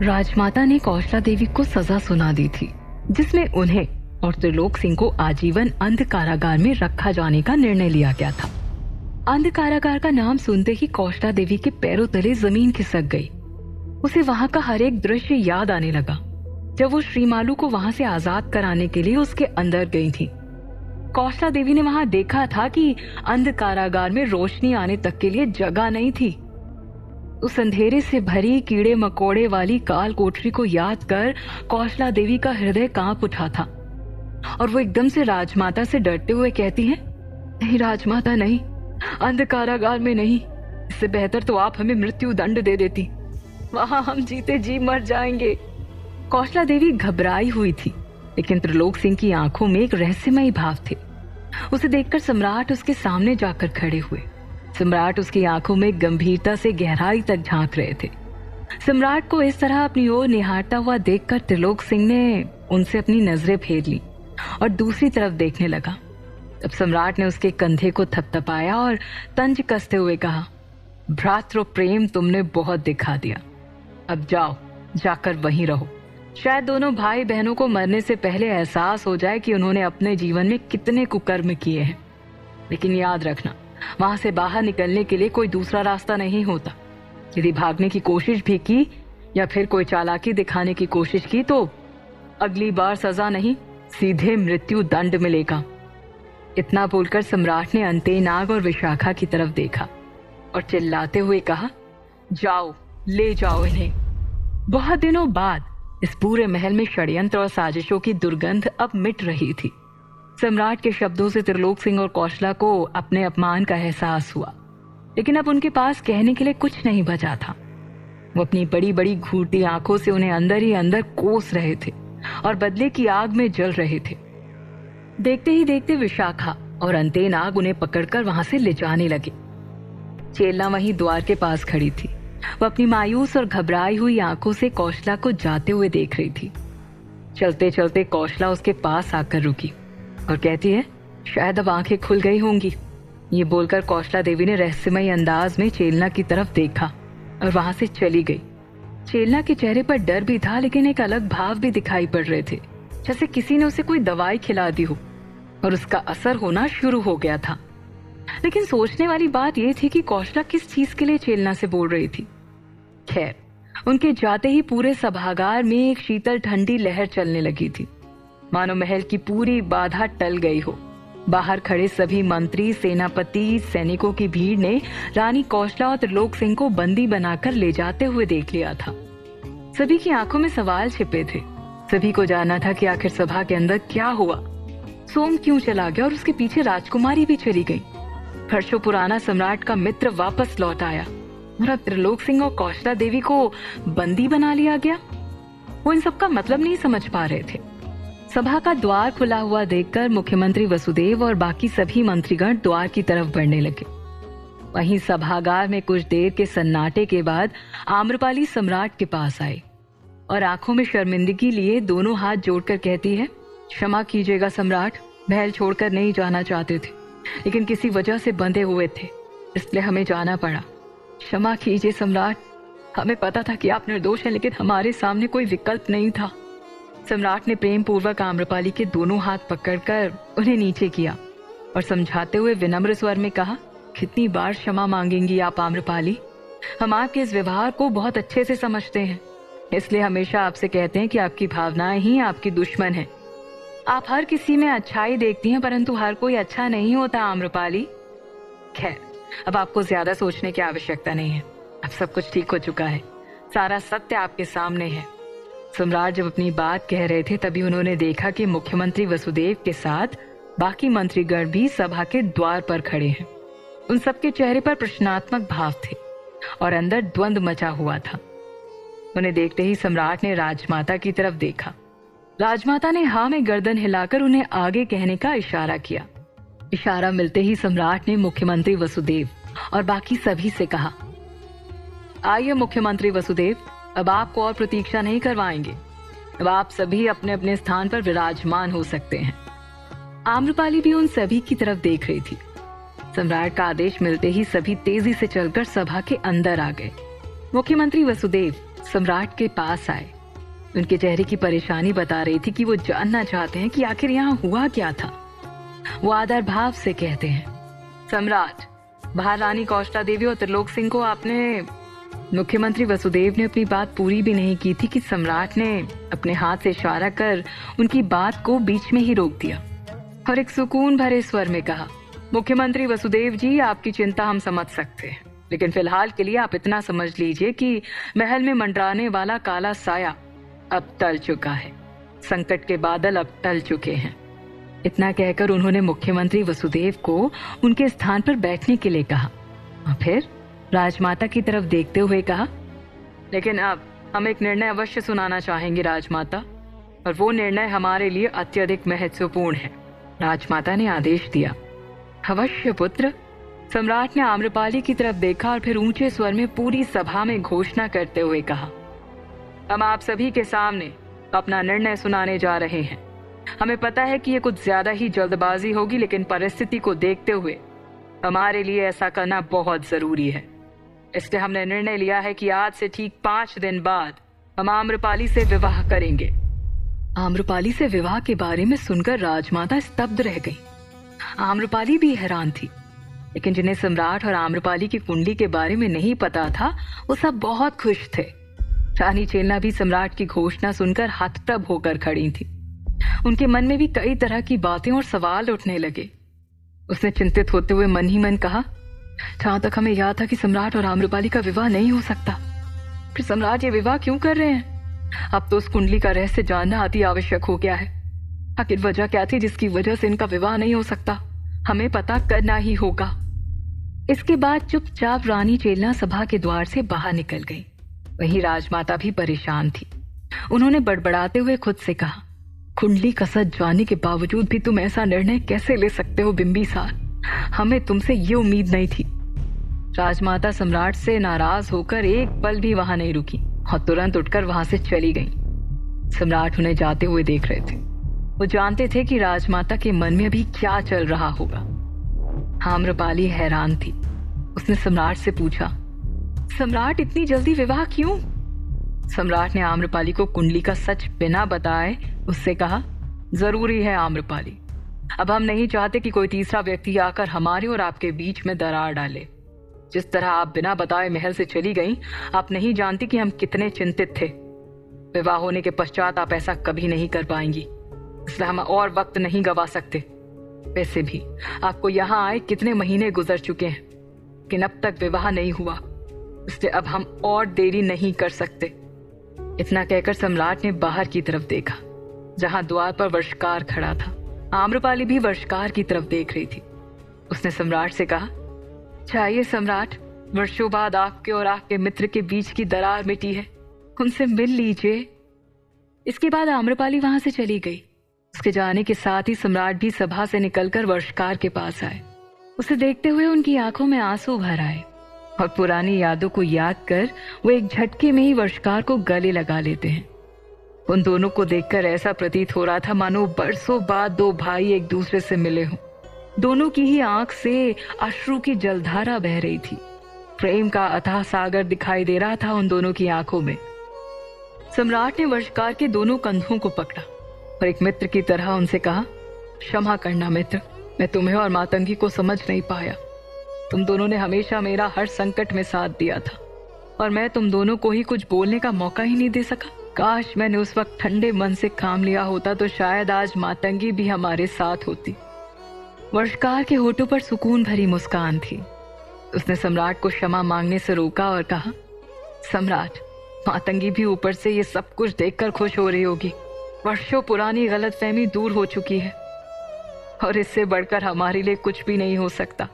राजमाता ने कौशला देवी को सजा सुना दी थी, जिसमें उन्हें और त्रिलोक सिंह को आजीवन अंध कारागार में रखा जाने का निर्णय लिया गया था। अंध कारागार का नाम सुनते ही कौशला देवी के पैरों तले जमीन खिसक गई। उसे वहां का हर एक दृश्य याद आने लगा जब वो श्रीमालू को वहां से आजाद कराने के लिए उसके अंदर गई थी। कौशला देवी ने वहां देखा था कि अंध कारागार में रोशनी आने तक के लिए जगह नहीं थी। उस अंधेरे से भरी कीड़े मकोड़े वाली काल कोठरी को याद कर कौशला देवी का हृदय कांप उठा था और वो एकदम से राजमाता से डरते हुए कहती है, नहीं राजमाता नहीं, अंध कारागार में नहीं, इससे बेहतर तो आप हमें मृत्यु दंड दे देती, वहां हम जीते जी मर जाएंगे। कौशला देवी घबराई हुई थी, लेकिन त्रिलोक सिंह की आंखों में एक रहस्यमयी भाव थे। उसे देखकर सम्राट उसके सामने जाकर खड़े हुए। सम्राट उसकी आंखों में गंभीरता से गहराई तक झांक रहे थे। सम्राट को इस तरह अपनी ओर निहारता हुआ देखकर त्रिलोक सिंह ने उनसे अपनी नजरें फेर ली और दूसरी तरफ देखने लगा। तब सम्राट ने उसके कंधे को थपथपाया और तंज कसते हुए कहा, भ्रातृ प्रेम तुमने बहुत दिखा दिया, अब जाओ, जाकर वहीं रहो। शायद दोनों भाई बहनों को मरने से पहले एहसास हो जाए कि उन्होंने अपने जीवन में कितने कुकर्म किए हैं। लेकिन याद रखना, वहां से बाहर निकलने के लिए कोई दूसरा रास्ता नहीं होता। यदि भागने की कोशिश भी की या फिर कोई चालाकी दिखाने की कोशिश की तो अगली बार सजा नहीं, सीधे मृत्यु दंड मिलेगा। इतना बोलकर सम्राट ने अंतेनाग और विशाखा की तरफ देखा और चिल्लाते हुए कहा, जाओ, ले जाओ इन्हें। बहुत दिनों बाद इस पूरे महल में षड्यंत्र और साजिशों की दुर्गंध अब मिट रही थी। सम्राट के शब्दों से त्रिलोक सिंह और कौशला को अपने अपमान का एहसास हुआ, लेकिन अब उनके पास कहने के लिए कुछ नहीं बचा था। वो अपनी बड़ी बड़ी घूरती आंखों से उन्हें अंदर ही अंदर कोस रहे थे और बदले की आग में जल रहे थे। देखते ही देखते विशाखा और अंतेनाग उन्हें पकड़कर वहां से ले जाने लगे। चेलना वहीं द्वार के पास खड़ी थी। वो अपनी मायूस और घबराई हुई आंखों से कौशला को जाते हुए देख रही थी। चलते चलते कौशला उसके पास आकर रुकी और कहती है, शायद अब आंखें खुल गई होंगी। ये बोलकर कौशला देवी ने रहस्यमयी अंदाज में चेलना की तरफ देखा और वहां से चली गई। चेलना के चेहरे पर डर भी था, लेकिन एक अलग भाव भी दिखाई पड़ रहे थे, जैसे किसी ने उसे कोई दवाई खिला दी हो और उसका असर होना शुरू हो गया था। लेकिन सोचने वाली बात यह थी कि कौशला किस चीज के लिए चेलना से बोल रही थी। खैर, उनके जाते ही पूरे सभागार में एक शीतल ठंडी लहर चलने लगी थी, मानो महल की पूरी बाधा टल गई हो। बाहर खड़े सभी मंत्री, सेनापति, सैनिकों की भीड़ ने रानी कौशला और त्रिलोक सिंह को बंदी बनाकर ले जाते हुए देख लिया था। सभी की आंखों में सवाल छिपे थे। सभी को जानना था कि आखिर सभा के अंदर क्या हुआ, सोम क्यों चला गया और उसके पीछे राजकुमारी भी चली गई। वर्षों पुराना सम्राट का मित्र वापस लौट आया और अब त्रिलोक सिंह और कौशला देवी को बंदी बना लिया गया। वो इन सब का मतलब नहीं समझ पा रहे थे। सभा का द्वार खुला हुआ देखकर मुख्यमंत्री वसुदेव और बाकी सभी मंत्रीगण द्वार की तरफ बढ़ने लगे। वहीं सभागार में कुछ देर के सन्नाटे के बाद आम्रपाली सम्राट के पास आई और आंखों में शर्मिंदगी लिए दोनों हाथ जोड़कर कहती है, क्षमा कीजिएगा सम्राट, महल छोड़कर नहीं जाना चाहते थे, लेकिन किसी वजह से बंधे हुए थे, इसलिए हमें जाना पड़ा। क्षमा कीजिए सम्राट, हमें पता था कि आप निर्दोष हैं, लेकिन हमारे सामने कोई विकल्प नहीं था। सम्राट ने प्रेम पूर्वक आम्रपाली के दोनों हाथ पकड़कर उन्हें नीचे किया और समझाते हुए विनम्र स्वर में कहा, कितनी बार क्षमा मांगेंगी आप आम्रपाली, हम आपके इस व्यवहार को बहुत अच्छे से समझते हैं, इसलिए हमेशा आपसे कहते हैं कि आपकी भावनाएं ही आपकी दुश्मन है। आप हर किसी में अच्छाई देखती हैं, परंतु हर कोई अच्छा नहीं होता आम्रपाली। खैर, अब आपको ज्यादा सोचने की आवश्यकता नहीं है, अब सब कुछ ठीक हो चुका है, सारा सत्य आपके सामने है। सम्राट जब अपनी बात कह रहे थे तभी उन्होंने देखा कि मुख्यमंत्री वसुदेव के साथ बाकी मंत्रीगण भी सभा के द्वार पर खड़े हैं। उन सबके चेहरे पर प्रश्नात्मक भाव थे और अंदर द्वंद मचा हुआ था। उन्हें देखते ही सम्राट ने राजमाता की तरफ देखा। राजमाता ने हाँ में गर्दन हिलाकर उन्हें आगे कहने का इशारा किया। इशारा मिलते ही सम्राट ने मुख्यमंत्री वसुदेव और बाकी सभी से कहा, आइए मुख्यमंत्री वसुदेव, अब आपको और प्रतीक्षा नहीं करवाएंगे, अब आप सभी अपने अपने स्थान पर विराजमान हो सकते हैं। आम्रपाली भी उन सभी की तरफ देख रही थी। सम्राट का आदेश मिलते ही सभी तेजी से चलकर सभा के अंदर आ गए। मुख्यमंत्री वसुदेव सम्राट के पास आए। उनके चेहरे की परेशानी बता रही थी कि वो जानना चाहते हैं कि आखिर यहाँ हुआ क्या था। वो आदर भाव से कहते हैं, सम्राट, महारानी कौशला देवी और त्रिलोक सिंह को आपने। मुख्यमंत्री वसुदेव ने अपनी बात पूरी भी नहीं की थी कि सम्राट ने अपने हाथ से इशारा कर उनकी बात को बीच में ही रोक दिया और एक सुकून भरे स्वर में कहा, मुख्यमंत्री वसुदेव जी, आपकी चिंता हम समझ सकते हैं, लेकिन फिलहाल के लिए आप इतना समझ लीजिए कि महल में मंडराने वाला काला साया अब टल चुका है। संकट के बादल अब टल चुके हैं। इतना कहकर उन्होंने मुख्यमंत्री वसुदेव को उनके स्थान पर बैठने के लिए कहा और फिर राजमाता की तरफ देखते हुए कहा, लेकिन अब हम एक निर्णय अवश्य सुनाना चाहेंगे राजमाता, और वो निर्णय हमारे लिए अत्यधिक महत्वपूर्ण है। राजमाता ने आदेश दिया। अवश्य पुत्र। सम्राट ने आम्रपाली की तरफ देखा और फिर ऊंचे स्वर में पूरी सभा में घोषणा करते हुए कहा, हम आप सभी के सामने अपना निर्णय सुनाने जा रहे हैं। हमें पता है कि ये कुछ ज्यादा ही जल्दबाजी होगी, लेकिन परिस्थिति को देखते हुए हमारे लिए ऐसा करना बहुत जरूरी है। इसलिए हमने निर्णय लिया है कि आज से ठीक 5 दिन बाद हम आम्रपाली से विवाह करेंगे। आम्रपाली से विवाह के बारे में सुनकर राजमाता स्तब्ध रह गई। आम्रपाली भी हैरान थी, लेकिन जिन्हें सम्राट और आम्रपाली की कुंडली के बारे में नहीं पता था, वो सब बहुत खुश थे। रानी चेलना भी सम्राट की घोषणा सुनकर हतप्रभ होकर खड़ी थी। उनके मन में भी कई तरह की बातें और सवाल उठने लगे। उसने चिंतित होते हुए मन ही मन कहा, जहां तक हमें याद था कि सम्राट और आम्रपाली का विवाह नहीं हो सकता, फिर सम्राट ये विवाह क्यों कर रहे हैं? अब तो उस कुंडली का रहस्य जानना अति आवश्यक हो गया है। आखिर वजह क्या थी जिसकी वजह से इनका विवाह नहीं हो सकता? हमें पता करना ही होगा। इसके बाद चुपचाप रानी चेलना सभा के द्वार से बाहर निकल गई। वहीं राजमाता भी परेशान थी। उन्होंने बड़बड़ाते हुए खुद से कहा, कुंडली का सच जानने के बावजूद भी तुम ऐसा निर्णय कैसे ले सकते हो बिंबिसार? हमें तुमसे ये उम्मीद नहीं थी। राजमाता सम्राट से नाराज होकर एक पल भी वहां नहीं रुकी और तुरंत उठकर वहां से चली गईं। सम्राट उन्हें जाते हुए देख रहे थे। वो जानते थे कि राजमाता के मन में अभी क्या चल रहा होगा। आम्रपाली हैरान थी। उसने सम्राट से पूछा, सम्राट इतनी जल्दी विवाह क्यों? सम्राट ने आम्रपाली को कुंडली का सच बिना बताए उससे कहा, जरूरी है आम्रपाली। अब हम नहीं चाहते कि कोई तीसरा व्यक्ति आकर हमारे और आपके बीच में दरार डाले। जिस तरह आप बिना बताए महल से चली गईं, आप नहीं जानती कि हम कितने चिंतित थे। विवाह होने के पश्चात आप ऐसा कभी नहीं कर पाएंगी, इसलिए हम और वक्त नहीं गवा सकते। वैसे भी आपको यहाँ आए कितने महीने गुजर चुके हैं, लेकिन अब तक विवाह नहीं हुआ, इसलिए अब हम और देरी नहीं कर सकते। इतना कहकर सम्राट ने बाहर की तरफ देखा, जहां द्वार पर वर्षकार खड़ा था। आम्रपाली भी वर्षकार की तरफ देख रही थी। उसने सम्राट से कहा, चाहिए सम्राट, वर्षों बाद आपके और आपके मित्र के बीच की दरार मिटी है, उनसे मिल लीजिए। इसके बाद आम्रपाली वहां से चली गई। उसके जाने के साथ ही सम्राट भी सभा से निकलकर वर्षकार के पास आए। उसे देखते हुए उनकी आंखों में आंसू भर आए और पुरानी यादों को याद कर वो एक झटके में ही वर्षकार को गले लगा लेते हैं। उन दोनों को देखकर ऐसा प्रतीत हो रहा था मानो बरसों बाद दो भाई एक दूसरे से मिले हों। दोनों की ही आंख से अश्रु की जलधारा बह रही थी। प्रेम का अथाह सागर दिखाई दे रहा था उन दोनों की आंखों में। सम्राट ने वर्षकार के दोनों कंधों को पकड़ा और एक मित्र की तरह उनसे कहा, क्षमा करना मित्र, मैं तुम्हें और मातंगी को समझ नहीं पाया। तुम दोनों ने हमेशा मेरा हर संकट में साथ दिया था और मैं तुम दोनों को ही कुछ बोलने का मौका ही नहीं दे सका। काश मैंने उस वक्त ठंडे मन से काम लिया होता तो शायद आज मातंगी भी हमारे साथ होती। वर्षकार के होठों पर सुकून भरी मुस्कान थी। उसने सम्राट को क्षमा मांगने से रोका और कहा, सम्राट, मातंगी भी ऊपर से ये सब कुछ देखकर खुश हो रही होगी। वर्षों पुरानी गलतफहमी दूर हो चुकी है और इससे बढ़कर हमारे लिए कुछ भी नहीं हो सकता।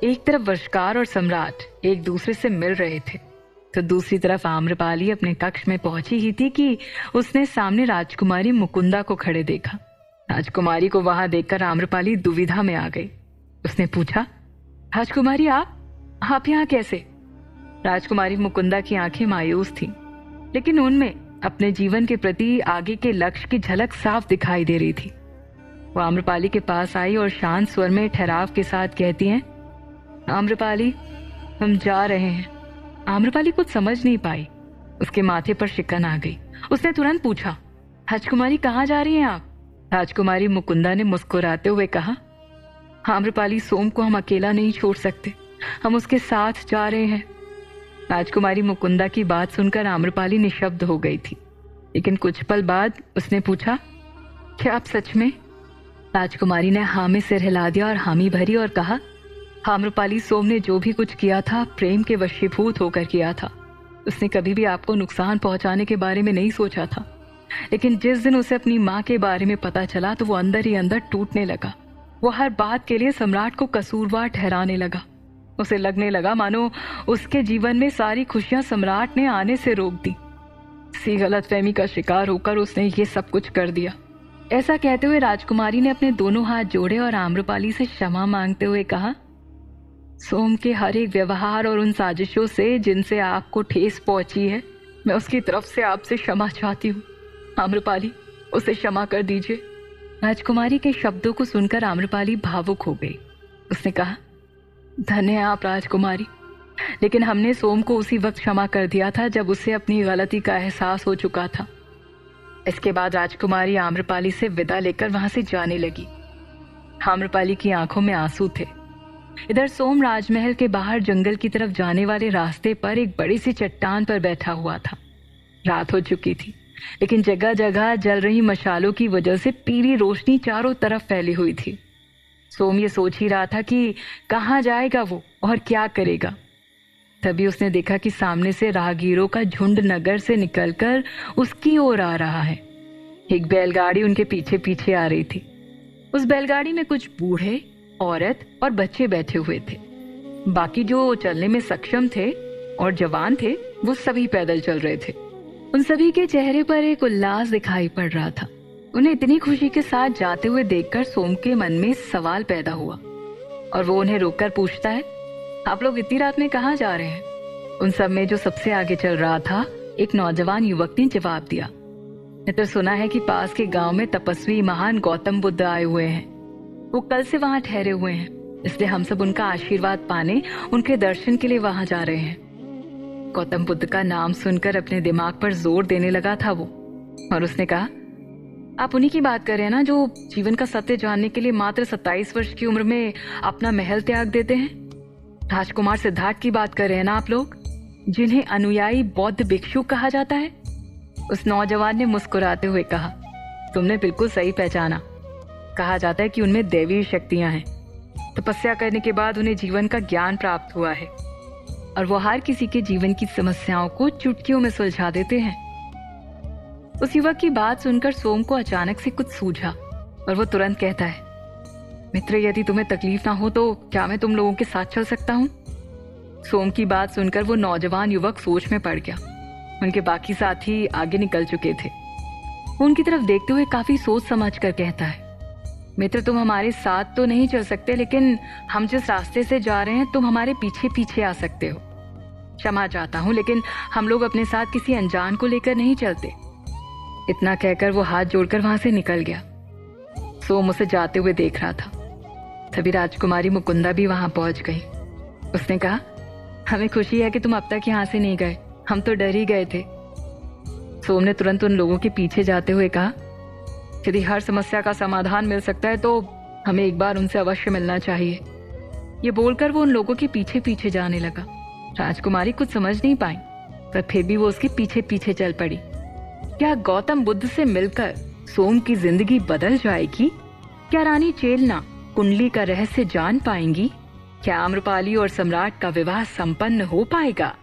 एक तरफ वर्षकार और सम्राट एक दूसरे से मिल रहे थे तो दूसरी तरफ आम्रपाली अपने कक्ष में पहुंची ही थी कि उसने सामने राजकुमारी मुकुंदा को खड़े देखा। राजकुमारी को वहां देखकर आम्रपाली दुविधा में आ गई। उसने पूछा, राजकुमारी आप यहाँ कैसे? राजकुमारी मुकुंदा की आंखें मायूस थीं, लेकिन उनमें अपने जीवन के प्रति आगे के लक्ष्य की झलक साफ दिखाई दे रही थी। वो आम्रपाली के पास आई और शांत स्वर में ठहराव के साथ कहती हैं, आम्रपाली, हम जा रहे हैं। आम्रपाली कुछ समझ नहीं पाई। उसके माथे पर शिकन आ गई। उसने तुरंत पूछा, राजकुमारी कहाँ जा रही हैं आप? राजकुमारी मुकुंदा ने मुस्कुराते हुए कहा, आम्रपाली, सोम को हम अकेला नहीं छोड़ सकते, हम उसके साथ जा रहे हैं। राजकुमारी मुकुंदा की बात सुनकर आम्रपाली निशब्द हो गई थी, लेकिन कुछ पल बाद उसने पूछा, क्या आप सच में? राजकुमारी ने हाँ में सिर हिला दिया और हामी भरी और कहा, आम्रपाली, सोम ने जो भी कुछ किया था प्रेम के वशीभूत होकर किया था। उसने कभी भी आपको नुकसान पहुंचाने के बारे में नहीं सोचा था, लेकिन जिस दिन उसे अपनी माँ के बारे में पता चला तो वो अंदर ही अंदर टूटने लगा। वो हर बात के लिए सम्राट को कसूरवार ठहराने लगा। उसे लगने लगा मानो उसके जीवन में सारी खुशियां सम्राट ने आने से रोक दी। इसी गलतफहमी का शिकार होकर उसने ये सब कुछ कर दिया। ऐसा कहते हुए राजकुमारी ने अपने दोनों हाथ जोड़े और आम्रपाली से क्षमा मांगते हुए कहा, सोम के हर एक व्यवहार और उन साजिशों से जिनसे आपको ठेस पहुंची है, मैं उसकी तरफ से आपसे क्षमा चाहती हूँ। आम्रपाली, उसे क्षमा कर दीजिए। राजकुमारी के शब्दों को सुनकर आम्रपाली भावुक हो गई। उसने कहा, धन्य है आप राजकुमारी, लेकिन हमने सोम को उसी वक्त क्षमा कर दिया था जब उसे अपनी गलती का एहसास हो चुका था। इसके बाद राजकुमारी आम्रपाली से विदा लेकर वहां से जाने लगी। आम्रपाली की आंखों में आंसू थे। इधर सोम राजमहल के बाहर जंगल की तरफ जाने वाले रास्ते पर एक बड़ी सी चट्टान पर बैठा हुआ था। रात हो चुकी थी, लेकिन जगह जगह जल रही मशालों की वजह से पीली रोशनी चारों तरफ फैली हुई थी। सोम ये सोच ही रहा था कि कहाँ जाएगा वो और क्या करेगा। तभी उसने देखा कि सामने से राहगीरों का झुंड नगर से निकलकर उसकी ओर आ रहा है। एक बैलगाड़ी उनके पीछे पीछे आ रही थी। उस बैलगाड़ी में कुछ बूढ़े, औरत और बच्चे बैठे हुए थे। बाकी जो चलने में सक्षम थे और जवान थे वो सभी पैदल चल रहे थे। उन सभी के चेहरे पर एक उल्लास दिखाई पड़ रहा था। उन्हें इतनी खुशी के साथ जाते हुए देखकर सोम के मन में सवाल पैदा हुआ और वो उन्हें रोककर पूछता है, आप लोग इतनी रात में कहाँ जा रहे हैं? उन सब में जो सबसे आगे चल रहा था, एक नौजवान युवक ने जवाब दिया, मित्र, सुना है कि पास के गांव में तपस्वी महान गौतम बुद्ध आए हुए हैं। वो कल से वहां ठहरे हुए हैं, इसलिए हम सब उनका आशीर्वाद पाने उनके दर्शन के लिए वहां जा रहे हैं। गौतम बुद्ध का नाम सुनकर अपने दिमाग पर जोर देने लगा था वो, और उसने कहा, आप उन्हीं की बात कर रहे हैं ना जो जीवन का सत्य जानने के लिए मात्र 27 वर्ष की उम्र में अपना महल त्याग देते हैं? राजकुमार सिद्धार्थ की बात कर रहे हैं ना आप लोग, जिन्हें अनुयायी बौद्ध भिक्षु कहा जाता है? उस नौजवान ने मुस्कुराते हुए कहा, तुमने बिल्कुल सही पहचाना। कहा जाता है कि उनमें दैवीय शक्तियां हैं। तपस्या करने के बाद उन्हें जीवन का ज्ञान प्राप्त हुआ है और वो हर किसी के जीवन की समस्याओं को चुटकियों में सुलझा देते हैं। उस युवक की बात सुनकर सोम को अचानक से कुछ सूझा और वो तुरंत कहता है, मित्र, यदि तुम्हें तकलीफ ना हो तो क्या मैं तुम लोगों के साथ चल सकता हूँ? सोम की बात सुनकर वो नौजवान युवक सोच में पड़ गया। उनके बाकी साथी आगे निकल चुके थे। वो उनकी तरफ देखते हुए काफी सोच समझ कर कहता है, मित्र, तुम हमारे साथ तो नहीं चल सकते, लेकिन हम जिस रास्ते से जा रहे हैं तुम हमारे पीछे पीछे आ सकते हो। क्षमा चाहता हूँ, लेकिन हम लोग अपने साथ किसी अनजान को लेकर नहीं चलते। इतना कहकर वो हाथ जोड़कर वहां से निकल गया। सोम उसे जाते हुए देख रहा था। तभी राजकुमारी मुकुंदा भी वहां पहुंच गई। उसने कहा, हमें खुशी है कि तुम अब तक यहाँ से नहीं गए, हम तो डर ही गए थे। सोम ने तुरंत उन लोगों के पीछे जाते हुए कहा, यदि हर समस्या का समाधान मिल सकता है तो हमें एक बार उनसे अवश्य मिलना चाहिए। ये बोलकर वो उन लोगों के पीछे पीछे जाने लगा। राजकुमारी कुछ समझ नहीं पाई, पर फिर भी वो उसके पीछे पीछे चल पड़ी। क्या गौतम बुद्ध से मिलकर सोम की जिंदगी बदल जाएगी? क्या रानी चेलना कुंडली का रहस्य जान पाएंगी? क्या आम्रपाली और सम्राट का विवाह संपन्न हो पाएगा?